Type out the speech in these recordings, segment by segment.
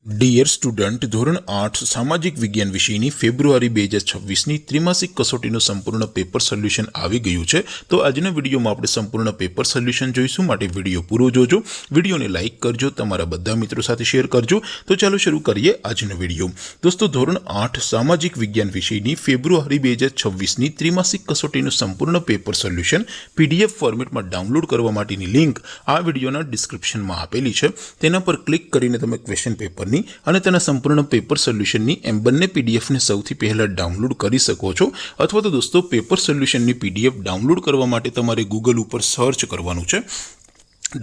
Dear student, ધોરણ 8 સામાજિક વિજ્ઞાન વિષયની ફેબ્રુઆરી 2026ની ત્રિમાસિક કસોટીનું સંપૂર્ણ પેપર સોલ્યુશન આવી ગયું છે। તો આજના વિડીયોમાં આપણે સંપૂર્ણ પેપર સોલ્યુશન જોઈશું, માટે વિડીયો પૂરો જોજો, વિડીયોને લાઇક કરજો, તમારા બધા મિત્રો સાથે શેર કરજો। તો ચાલો શરૂ કરીએ આજનો વિડીયો। દોસ્તો, ધોરણ 8 સામાજિક વિજ્ઞાન વિષયની ફેબ્રુઆરી 2026ની ત્રિમાસિક કસોટીનું સંપૂર્ણ પેપર સોલ્યુશન PDF ફોર્મેટમાં ડાઉનલોડ કરવા માટેની લિંક આ વિડીયોના ડિસ્ક્રિપ્શનમાં આપેલી છે। તેના પર ક્લિક કરીને તમે ક્વેશ્ચન પેપરની અને તેના સંપૂર્ણ પેપર સોલ્યુશનની એમ બંને PDF ને સૌથી પહેલા ડાઉનલોડ કરી શકો છો। અથવા તો દોસ્તો, પેપર સોલ્યુશનની PDF ડાઉનલોડ કરવા માટે તમારે ગૂગલ ઉપર સર્ચ કરવાનું છે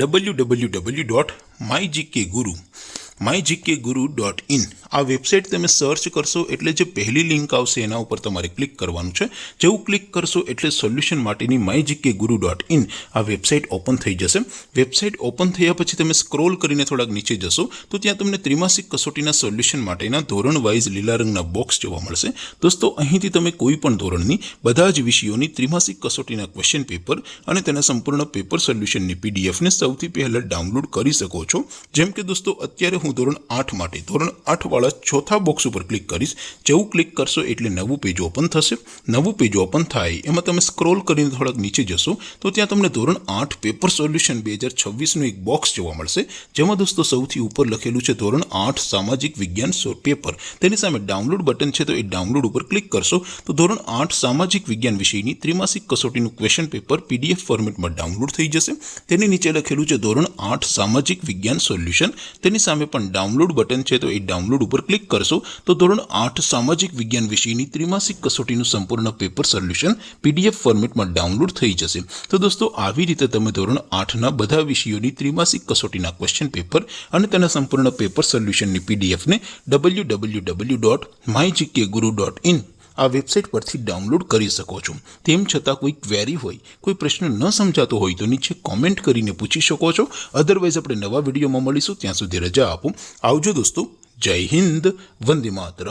www.mygkguru.in। આ વેબસાઇટ તમે સર્ચ કરશો એટલે જે પહેલી લિંક આવશે એના ઉપર તમારે ક્લિક કરવાનું છે। જેવું ક્લિક કરશો એટલે સોલ્યુશન માટેની mygkguru.in આ વેબસાઇટ ઓપન થઈ જશે। વેબસાઇટ ઓપન થયા પછી તમે સ્ક્રોલ કરીને થોડાક નીચે જશો તો ત્યાં તમને ત્રિમાસિક કસોટીના સોલ્યુશન માટેના ધોરણ વાઇઝ લીલા રંગના બોક્સ જોવા મળશે। દોસ્તો, અહીંથી તમે કોઈ પણ ધોરણની બધા જ વિષયોની ત્રિમાસિક કસોટીના ક્વેશ્ચન પેપર અને તેના સંપૂર્ણ પેપર સોલ્યુશનની PDF ને સૌથી પહેલા ડાઉનલોડ કરી શકો છો। જેમ કે દોસ્તો, અત્યારે હું ધોરણ 8 માટે ધોરણ 8 વાળા ચોથા બોક્સ ઉપર ક્લિક કરીશ। જેવું ક્લિક કરશો એટલે નવું પેજ ઓપન થશે। નવું પેજ ઓપન થાય એમાં તમે સ્ક્રોલ કરીને થોડાક નીચે જશો તો ત્યાં તમને ધોરણ 8 પેપર સોલ્યુશન 2026નું એક બોક્સ જોવા મળશે, જેમાં દોસ્તો સૌથી ઉપર લખેલું છે ધોરણ 8 સામાજિક વિજ્ઞાન પેપર। તેની સામે ડાઉનલોડ બટન છે, તો એ ડાઉનલોડ ઉપર ક્લિક કરશો તો ધોરણ 8 સામાજિક વિજ્ઞાન વિષયની ત્રિમાસિક કસોટીનું ક્વેશ્ચન પેપર PDF ફોર્મેટમાં ડાઉનલોડ થઈ જશે। તેની નીચે લખેલું છે ધોરણ 8 સામાજિક વિજ્ઞાન સોલ્યુશન। તેની સામે પણ ડાઉનલોડ બટન છે, તો એ ડાઉનલોડ ઉપર ક્લિક કરશો તો ધોરણ 8 સામાજિક વિજ્ઞાન વિષયની ત્રિમાસિક કસોટીનું સંપૂર્ણ પેપર સોલ્યુશન PDF ફોર્મેટમાં ડાઉનલોડ થઈ જશે। તો દોસ્તો, આવી રીતે તમે ધોરણ 8ના બધા વિષયોની ત્રિમાસિક કસોટીના ક્વેશ્ચન પેપર અને તેના સંપૂર્ણ પેપર સોલ્યુશનની PDF ને www.mygkguru.in આ વેબસાઇટ પરથી ડાઉનલોડ કરી શકો છો। તેમ છતાં કોઈ ક્વેરી હોય, કોઈ પ્રશ્ન ન સમજાતો હોય તો નીચે કોમેન્ટ કરીને પૂછી શકો છો। અધરવાઇઝ આપણે નવા વિડીયોમાં મળીશું, ત્યાં સુધી રજા આપો। આવજો દોસ્તો, જય હિન્દ, વંદે માતરમ।